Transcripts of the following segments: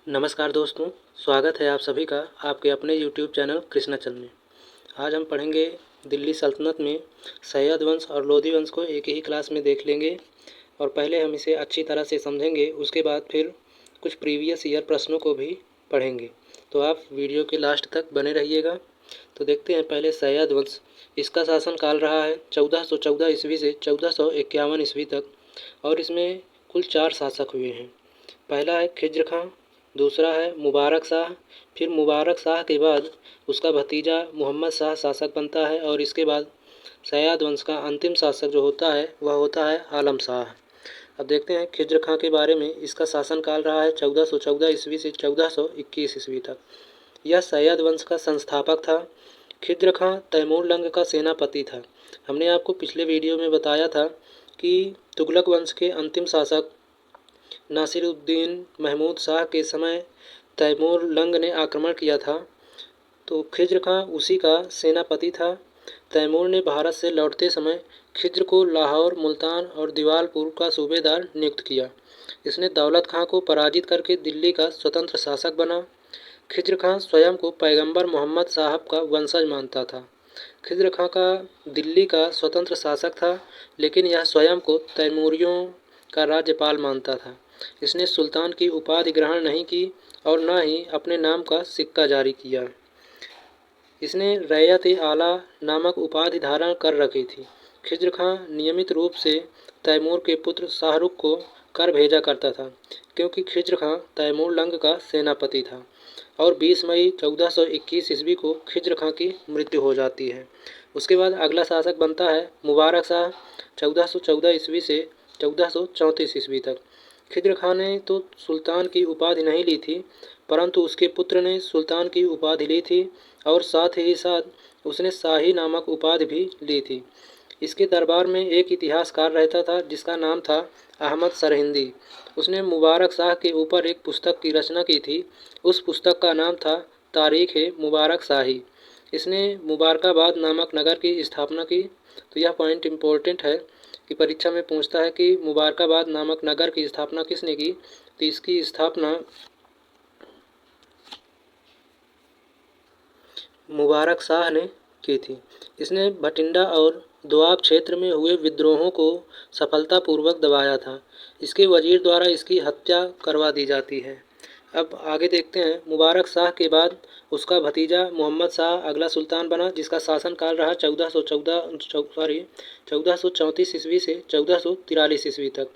नमस्कार दोस्तों, स्वागत है आप सभी का आपके अपने यूट्यूब चैनल कृष्णाचल में। आज हम पढ़ेंगे दिल्ली सल्तनत में सैयद वंश और लोधी वंश को एक ही क्लास में देख लेंगे और पहले हम इसे अच्छी तरह से समझेंगे, उसके बाद फिर कुछ प्रीवियस ईयर प्रश्नों को भी पढ़ेंगे। तो आप वीडियो के लास्ट तक बने रहिएगा। तो देखते हैं पहले सैयद वंश। इसका शासनकाल रहा है 1414 ईस्वी से 1451 ईस्वी तक और इसमें कुल 4 शासक हुए हैं। पहला है खिज्र खां, दूसरा है मुबारक शाह, फिर मुबारक शाह के बाद उसका भतीजा मोहम्मद शाह शासक बनता है और इसके बाद सैयद वंश का अंतिम शासक जो होता है वह होता है आलम शाह। अब देखते हैं खिज्र खां के बारे में। इसका शासनकाल रहा है 1414 ईस्वी से 1421 ईस्वी तक। यह सैयद वंश का संस्थापक था। खिज्र खां तैमूर लंग का सेनापति था। हमने आपको पिछले वीडियो में बताया था कि तुगलक वंश के अंतिम शासक नासिरुद्दीन महमूद शाह के समय तैमूर लंग ने आक्रमण किया था, तो खिज्र खां उसी का सेनापति था। तैमूर ने भारत से लौटते समय खिज्र को लाहौर, मुल्तान और दीवालपुर का सूबेदार नियुक्त किया। इसने दौलत खां को पराजित करके दिल्ली का स्वतंत्र शासक बना। खिज्र खां स्वयं को पैगंबर मोहम्मद साहब का वंशज मानता था। खिज्र खां का दिल्ली का स्वतंत्र शासक था, लेकिन यह स्वयं को तैमूरियों का राज्यपाल मानता था। इसने सुल्तान की उपाधि ग्रहण नहीं की और न ही अपने नाम का सिक्का जारी किया। इसने रैयत-ए-आला नामक उपाधि धारण कर रखी थी। खिज्र खां नियमित रूप से तैमूर के पुत्र शाहरुख को कर भेजा करता था, क्योंकि खिज्र खां तैमूर लंग का सेनापति था और 20 मई 1421 ईस्वी को खिज्र खां की मृत्यु हो जाती है। उसके बाद अगला शासक बनता है मुबारक शाह 1414 ईस्वी से 1434 ईस्वी तक। खिज्र खां ने तो सुल्तान की उपाधि नहीं ली थी, परंतु उसके पुत्र ने सुल्तान की उपाधि ली थी और साथ ही साथ उसने शाही नामक उपाधि भी ली थी। इसके दरबार में एक इतिहासकार रहता था जिसका नाम था अहमद सरहिंदी। उसने मुबारक शाह के ऊपर एक पुस्तक की रचना की थी। उस पुस्तक का नाम था तारीख़-ए-मुबारक शाही। इसने मुबारकाबाद नामक नगर की स्थापना की। तो यह पॉइंट इम्पोर्टेंट है कि परीक्षा में पूछता है कि मुबारकाबाद नामक नगर की स्थापना किसने की। तो इसकी स्थापना मुबारक शाह ने की थी। इसने भटिंडा और दोआब क्षेत्र में हुए विद्रोहों को सफलतापूर्वक दबाया था। इसके वजीर द्वारा इसकी हत्या करवा दी जाती है। अब आगे देखते हैं। मुबारक शाह के बाद उसका भतीजा मोहम्मद शाह अगला सुल्तान बना, जिसका शासनकाल रहा 1434 ईस्वी से 1443 ईस्वी तक।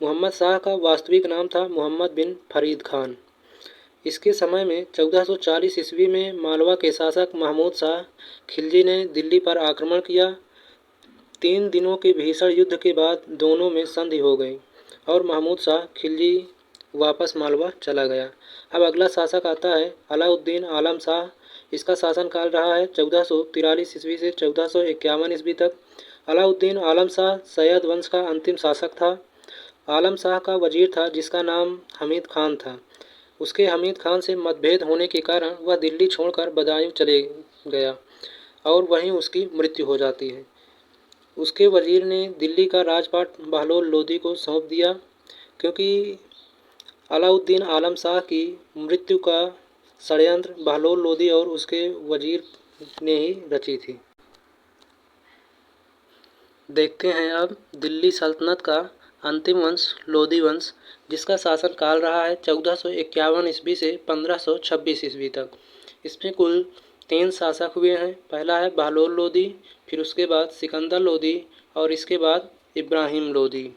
मोहम्मद शाह का वास्तविक नाम था मोहम्मद बिन फरीद खान। इसके समय में 1440 ईस्वी में मालवा के शासक महमूद शाह खिलजी ने दिल्ली पर आक्रमण किया। 3 दिनों के भीषण युद्ध के बाद दोनों में संधि हो गई और महमूद शाह खिलजी वापस मालवा चला गया। अब अगला शासक आता है अलाउद्दीन आलम शाह। इसका शासनकाल रहा है 1443 ईस्वी से 1451 ईस्वी तक। अलाउद्दीन आलम शाह सैयद वंश का अंतिम शासक था। आलम शाह का वजीर था जिसका नाम हमीद खान था। उसके हमीद खान से मतभेद होने के कारण वह दिल्ली छोड़कर बदायूं चले गया और वहीं उसकी मृत्यु हो जाती है। उसके वजीर ने दिल्ली का राजपाट बहलोल लोदी को सौंप दिया, क्योंकि अलाउद्दीन आलम शाह की मृत्यु का षड्यंत्र बहलोल लोदी और उसके वजीर ने ही रची थी। देखते हैं अब दिल्ली सल्तनत का अंतिम वंश लोधी वंश, जिसका शासनकाल रहा है 1451 ईस्वी से 1526 ईस्वी तक। इसमें कुल 3 शासक हुए हैं। पहला है बहलोल लोदी, फिर उसके बाद सिकंदर लोदी और इसके बाद इब्राहिम लोदी।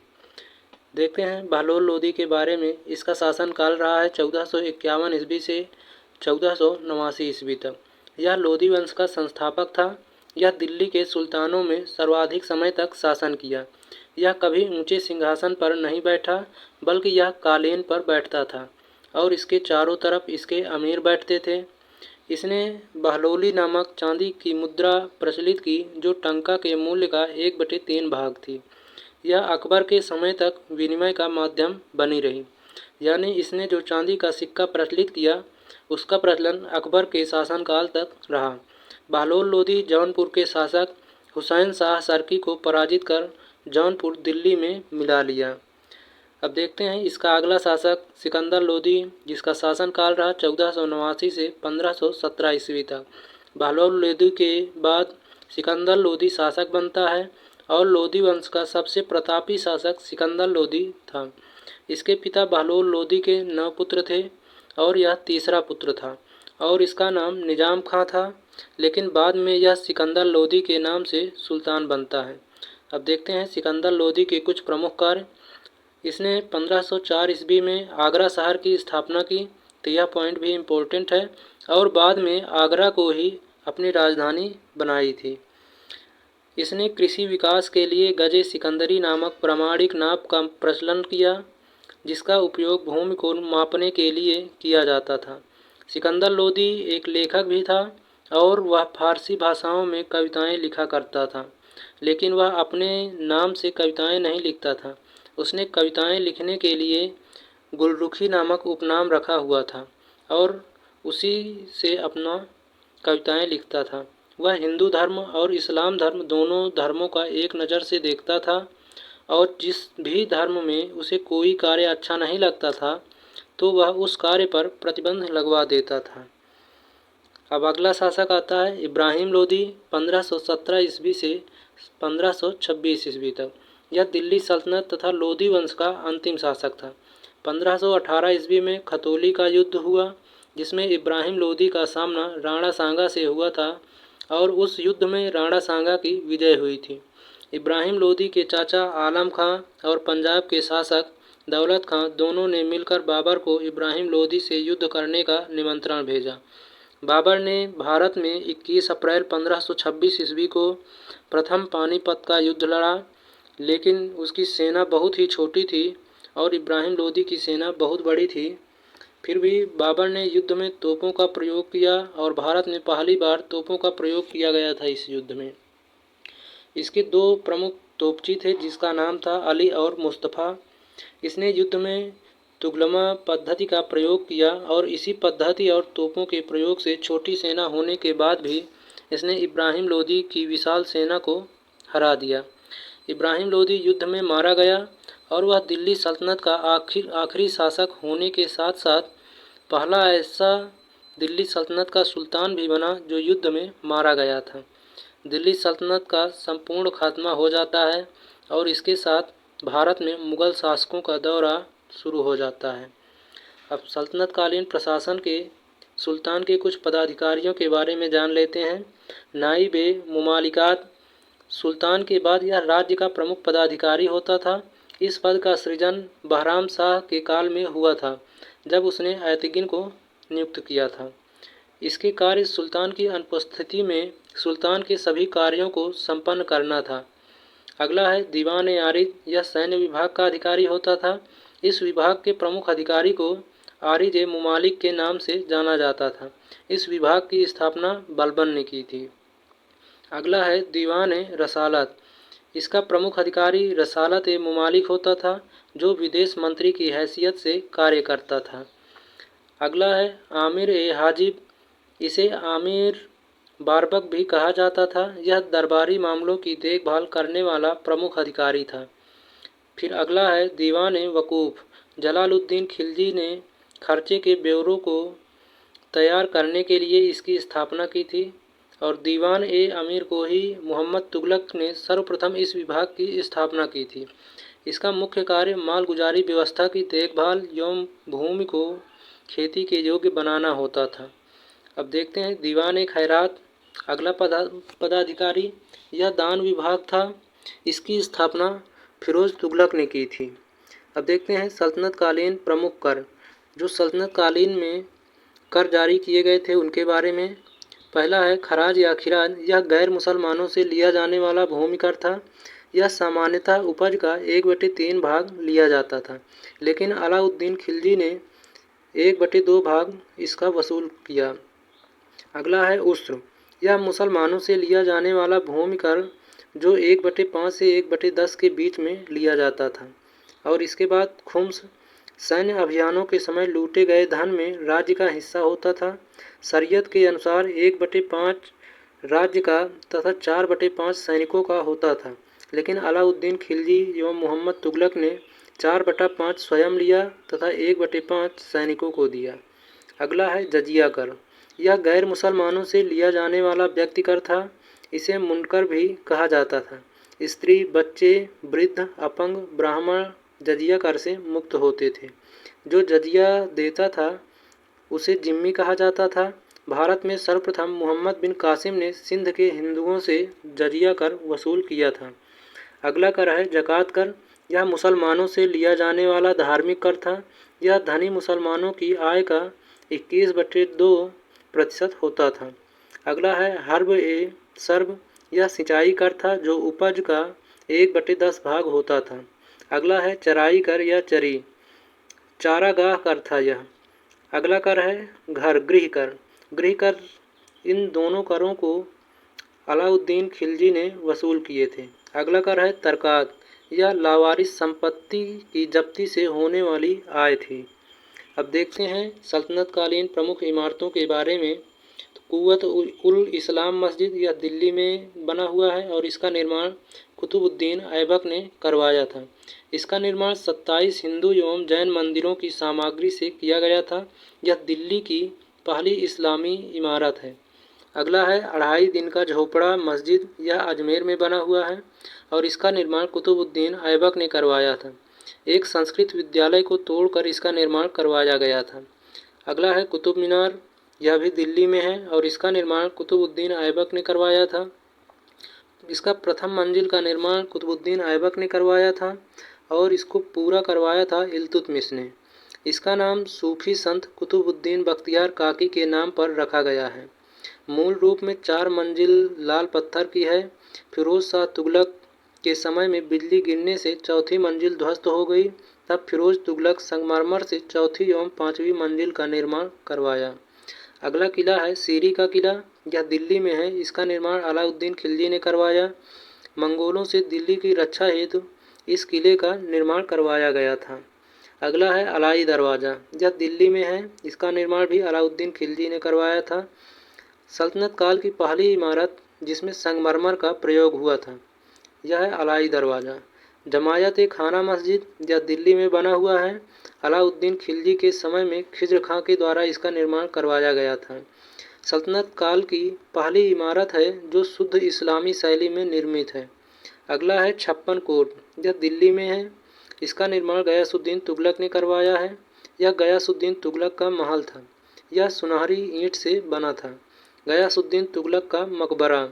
देखते हैं बहलोल लोदी के बारे में। इसका शासनकाल रहा है 1451 ईस्वी से 1489 ईस्वी तक। यह लोधी वंश का संस्थापक था। यह दिल्ली के सुल्तानों में सर्वाधिक समय तक शासन किया। यह कभी ऊंचे सिंहासन पर नहीं बैठा, बल्कि यह कालीन पर बैठता था और इसके चारों तरफ इसके अमीर बैठते थे। इसने बहलोली नामक चांदी की मुद्रा प्रचलित की, जो टंका के मूल्य का 1/3 भाग थी। यह अकबर के समय तक विनिमय का माध्यम बनी रही। यानी इसने जो चांदी का सिक्का प्रचलित किया, उसका प्रचलन अकबर के शासनकाल तक रहा। बहलोल लोदी जौनपुर के शासक हुसैन शाह सर्की को पराजित कर जौनपुर दिल्ली में मिला लिया। अब देखते हैं इसका अगला शासक सिकंदर लोदी, जिसका शासनकाल रहा 1489 से 1517 ईस्वी तक। बहलोल लोदी के बाद सिकंदर लोदी शासक बनता है और लोदी वंश का सबसे प्रतापी शासक सिकंदर लोदी था। इसके पिता बहलोल लोदी के 9 पुत्र थे और यह तीसरा पुत्र था और इसका नाम निजाम खां था, लेकिन बाद में यह सिकंदर लोदी के नाम से सुल्तान बनता है। अब देखते हैं सिकंदर लोदी के कुछ प्रमुख कार्य। इसने 1504 ईस्वी में आगरा शहर की स्थापना की, तो यह पॉइंट भी इम्पोर्टेंट है, और बाद में आगरा को ही अपनी राजधानी बनाई थी। इसने कृषि विकास के लिए गजे सिकंदरी नामक प्रामाणिक नाप का प्रचलन किया, जिसका उपयोग भूमि को मापने के लिए किया जाता था। सिकंदर लोदी एक लेखक भी था और वह फारसी भाषाओं में कविताएं लिखा करता था, लेकिन वह अपने नाम से कविताएं नहीं लिखता था। उसने कविताएं लिखने के लिए गुलरुखी नामक उपनाम रखा हुआ था और उसी से अपना कविताएं लिखता था। वह हिंदू धर्म और इस्लाम धर्म दोनों धर्मों का एक नज़र से देखता था और जिस भी धर्म में उसे कोई कार्य अच्छा नहीं लगता था तो वह उस कार्य पर प्रतिबंध लगवा देता था। अब अगला शासक आता है इब्राहिम लोदी, 1517 ईस्वी से 1526 ईस्वी तक। यह दिल्ली सल्तनत तथा लोदी वंश का अंतिम शासक था। 1518 ईस्वी में खतौली का युद्ध हुआ, जिसमें इब्राहिम लोदी का सामना राणा सांगा से हुआ था और उस युद्ध में राणा सांगा की विजय हुई थी। इब्राहिम लोदी के चाचा आलम खां और पंजाब के शासक दौलत खां दोनों ने मिलकर बाबर को इब्राहिम लोदी से युद्ध करने का निमंत्रण भेजा। बाबर ने भारत में 21 अप्रैल 1526 ईस्वी को प्रथम पानीपत का युद्ध लड़ा, लेकिन उसकी सेना बहुत ही छोटी थी और इब्राहिम लोदी की सेना बहुत बड़ी थी। फिर भी बाबर ने युद्ध में तोपों का प्रयोग किया और भारत में पहली बार तोपों का प्रयोग किया गया था इस युद्ध में। इसके 2 प्रमुख तोपची थे, जिसका नाम था अली और मुस्तफ़ा। इसने युद्ध में तुगलमा पद्धति का प्रयोग किया और इसी पद्धति और तोपों के प्रयोग से छोटी सेना होने के बाद भी इसने इब्राहिम लोदी की विशाल सेना को हरा दिया। इब्राहिम लोदी युद्ध में मारा गया और वह दिल्ली सल्तनत का आखिरी शासक होने के साथ साथ पहला ऐसा दिल्ली सल्तनत का सुल्तान भी बना जो युद्ध में मारा गया था। दिल्ली सल्तनत का संपूर्ण खात्मा हो जाता है और इसके साथ भारत में मुग़ल शासकों का दौरा शुरू हो जाता है। अब सल्तनतकालीन प्रशासन के सुल्तान के कुछ पदाधिकारियों के बारे में जान लेते हैं। नाइब-ए-मुमालिकात, सुल्तान के बाद यह राज्य का प्रमुख पदाधिकारी होता था। इस पद का सृजन बहराम शाह के काल में हुआ था, जब उसने ऐतगिन को नियुक्त किया था। इसके कार्य सुल्तान की अनुपस्थिति में सुल्तान के सभी कार्यों को संपन्न करना था। अगला है दीवान-ए-आरिज, यह सैन्य विभाग का अधिकारी होता था। इस विभाग के प्रमुख अधिकारी को आरिज-ए-मुमालिक के नाम से जाना जाता था। इस विभाग की स्थापना बलबन ने की थी। अगला है दीवान-ए-रसालत, इसका प्रमुख अधिकारी रसालत-ए-मुमालिक होता था, जो विदेश मंत्री की हैसियत से कार्य करता था। अगला है आमिर-ए-हाजिब, इसे आमिर बारबक भी कहा जाता था। यह दरबारी मामलों की देखभाल करने वाला प्रमुख अधिकारी था। फिर अगला है दीवान-ए-वकूफ़, जलालुद्दीन खिलजी ने खर्चे के ब्यौरों को तैयार करने के लिए इसकी स्थापना की थी और दीवान-ए-अमीर को ही मोहम्मद तुगलक ने सर्वप्रथम इस विभाग की स्थापना की थी। इसका मुख्य कार्य मालगुजारी व्यवस्था की देखभाल एवं भूमि को खेती के योग्य बनाना होता था। अब देखते हैं दीवान-ए-खैरात, अगला पदाधिकारी, यह दान विभाग था। इसकी स्थापना फिरोज तुगलक ने की थी। अब देखते हैं सल्तनतकालीन प्रमुख कर, जो सल्तनतकालीन में कर जारी किए गए थे उनके बारे में। पहला है खराज या खिराज, यह गैर मुसलमानों से लिया जाने वाला भूमि कर था। यह सामान्यतः उपज का 1/3 भाग लिया जाता था, लेकिन अलाउद्दीन खिलजी ने 1/2 भाग इसका वसूल किया। अगला है उस्र, यह मुसलमानों से लिया जाने वाला भूमि कर जो 1/5 से 1/10 के बीच में लिया जाता था। और इसके बाद खुम्स, सैन्य अभियानों के समय लूटे गए धन में राज्य का हिस्सा होता था। शरीयत के अनुसार 1/5 राज्य का तथा 4/5 सैनिकों का होता था, लेकिन अलाउद्दीन खिलजी एवं मोहम्मद तुगलक ने 4/5 स्वयं लिया तथा 1/5 सैनिकों को दिया। अगला है जजिया कर। यह गैर मुसलमानों से लिया जाने वाला व्यक्ति कर था। इसे मुनकर भी कहा जाता था। स्त्री, बच्चे, वृद्ध, अपंग, ब्राह्मण जजिया कर से मुक्त होते थे। जो जजिया देता था उसे जिम्मी कहा जाता था। भारत में सर्वप्रथम मोहम्मद बिन कासिम ने सिंध के हिंदुओं से जजिया कर वसूल किया था। अगला कर है ज़कात कर। यह मुसलमानों से लिया जाने वाला धार्मिक कर था। यह धनी मुसलमानों की आय का 21/2% होता था। अगला है हर्ब ए सर्ब। यह सिंचाई कर था जो उपज का 1/10 भाग होता था। अगला है चराई कर या चरी, चारागाह कर था यह। अगला कर है घर गृह कर। गृह कर, इन दोनों करों को अलाउद्दीन खिलजी ने वसूल किए थे। अगला कर है तरकात। यह लावारिस संपत्ति की जब्ती से होने वाली आय थी। अब देखते हैं सल्तनत कालीन प्रमुख इमारतों के बारे में। तो कुव्वत उल इस्लाम मस्जिद, यह दिल्ली में बना हुआ है और इसका निर्माण कुतुबुद्दीन ऐबक ने करवाया था। इसका निर्माण 27 हिंदू एवं जैन मंदिरों की सामग्री से किया गया था। यह दिल्ली की पहली इस्लामी इमारत है। अगला है 2.5 दिन का झोपड़ा मस्जिद। यह अजमेर में बना हुआ है और इसका निर्माण कुतुबुद्दीन ऐबक ने करवाया था। एक संस्कृत विद्यालय को तोड़कर इसका निर्माण करवाया गया था। अगला है कुतुब मीनार। यह भी दिल्ली में है और इसका निर्माण कुतुबुद्दीन ऐबक ने करवाया था। इसका प्रथम मंजिल का निर्माण कुतुबुद्दीन ऐबक ने करवाया था और इसको पूरा करवाया था इल्तुतमिश ने। इसका नाम सूफी संत कुतुबुद्दीन बख्तियार काकी के नाम पर रखा गया है। मूल रूप में 4 मंजिल लाल पत्थर की है। फिरोज शाह तुगलक के समय में बिजली गिरने से चौथी मंजिल ध्वस्त हो गई। तब फिरोज तुगलक संगमरमर से चौथी एवं 5वीं मंजिल का निर्माण करवाया। अगला किला है सीरी का किला। यह दिल्ली में है। इसका निर्माण अलाउद्दीन खिलजी ने करवाया। मंगोलों से दिल्ली की रक्षा हेतु इस किले का निर्माण करवाया गया था। अगला है अलाई दरवाज़ा। यह दिल्ली में है। इसका निर्माण भी अलाउद्दीन खिलजी ने करवाया था। सल्तनत काल की पहली इमारत जिसमें संगमरमर का प्रयोग हुआ था, यह है अलाई दरवाज़ा। जमायत खाना मस्जिद, यह दिल्ली में बना हुआ है। अलाउद्दीन खिलजी के समय में खिज्र खां के द्वारा इसका निर्माण करवाया गया था। सल्तनत काल की पहली इमारत है जो शुद्ध इस्लामी शैली में निर्मित है। अगला है 56 कोट। यह दिल्ली में है। इसका निर्माण गयासुद्दीन तुगलक ने करवाया है। यह गयासुद्दीन तुगलक का महल था। यह सुनहरी ईंट से बना था। गयासुद्दीन तुगलक का मकबरा,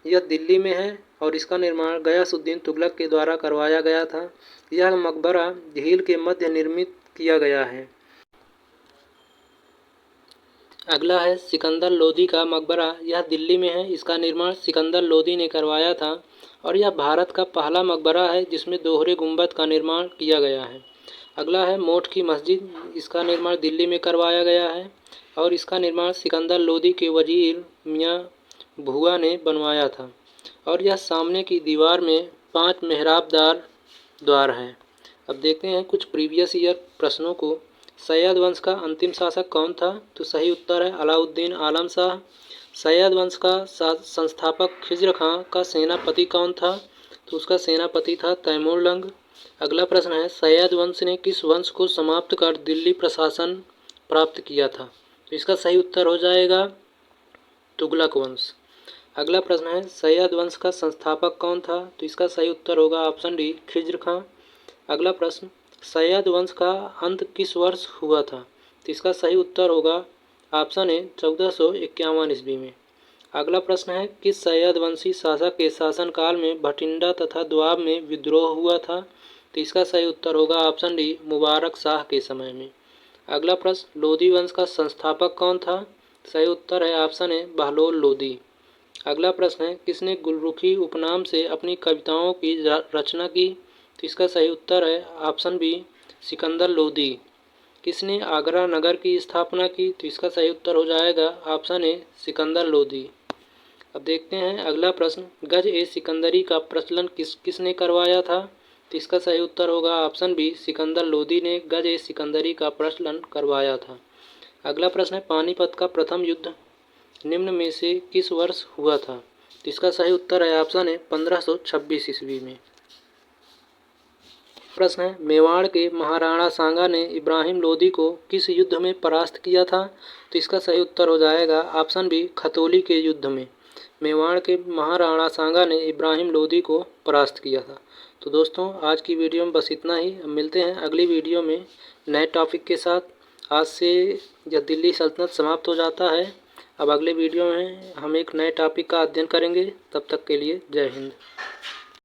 यह दिल्ली में है और इसका निर्माण गयासुद्दीन तुगलक के द्वारा करवाया गया था। यह मकबरा झील के मध्य निर्मित किया गया है। अगला है सिकंदर लोदी का मकबरा। यह दिल्ली में है। इसका निर्माण सिकंदर लोदी ने करवाया था और यह भारत का पहला मकबरा है जिसमें दोहरे गुंबद का निर्माण किया गया है। अगला है मोठ की मस्जिद। इसका निर्माण दिल्ली में करवाया गया है और इसका निर्माण सिकंदर लोदी के वजीर मियाँ भुआ ने बनवाया था और यह सामने की दीवार में 5 मेहराबदार द्वार हैं। अब देखते हैं कुछ प्रीवियस ईयर प्रश्नों को। सैयद वंश का अंतिम शासक कौन था? तो सही उत्तर है अलाउद्दीन आलम शाह। सैयद वंश का संस्थापक खिज्र खां का सेनापति कौन था? तो उसका सेनापति था तैमूर लंग। अगला प्रश्न है सैयद वंश ने किस वंश को समाप्त कर दिल्ली प्रशासन प्राप्त किया था? तो इसका सही उत्तर हो जाएगा तुगलक वंश। अगला प्रश्न है सैयद वंश का संस्थापक कौन था? तो इसका सही उत्तर होगा ऑप्शन डी खिज्र खां। अगला प्रश्न सैयद वंश का अंत किस वर्ष हुआ था? तो इसका सही उत्तर होगा ऑप्शन ए 1451 ईस्वी में। अगला प्रश्न है किस सैयद वंशी शासक के शासनकाल में भटिंडा तथा दोआब में विद्रोह हुआ था? तो इसका सही उत्तर होगा ऑप्शन डी मुबारक शाह के समय में। अगला प्रश्न लोदी वंश का संस्थापक कौन था? सही उत्तर है ऑप्शन ए बहलोल लोदी। अगला प्रश्न है किसने गुलरुखी उपनाम से अपनी कविताओं की रचना की? तो इसका सही उत्तर है ऑप्शन बी सिकंदर लोदी। किसने आगरा नगर की स्थापना की? तो इसका सही उत्तर हो जाएगा ऑप्शन ए सिकंदर लोदी। अब देखते हैं अगला प्रश्न गज ए सिकंदरी का प्रचलन किसने करवाया था? तो इसका सही उत्तर होगा ऑप्शन बी सिकंदर लोदी ने गज ए सिकंदरी का प्रचलन करवाया था। अगला प्रश्न है पानीपत का प्रथम युद्ध निम्न में से किस वर्ष हुआ था? तो इसका सही उत्तर है ऑप्शन ए 1526 ईस्वी में। प्रश्न है, मेवाड़ के महाराणा सांगा ने इब्राहिम लोदी को किस युद्ध में परास्त किया था? तो इसका सही उत्तर हो जाएगा ऑप्शन बी, खतौली के युद्ध में। मेवाड़ के महाराणा सांगा ने इब्राहिम लोदी को परास्त किया था। तो दोस्तों, आज की वीडियो में बस इतना ही। अब मिलते हैं अगली वीडियो में नए टॉपिक के साथ। आज से यह दिल्ली सल्तनत समाप्त हो जाता है। अब अगले वीडियो में हम एक नए टॉपिक का अध्ययन करेंगे। तब तक के लिए जय हिंद।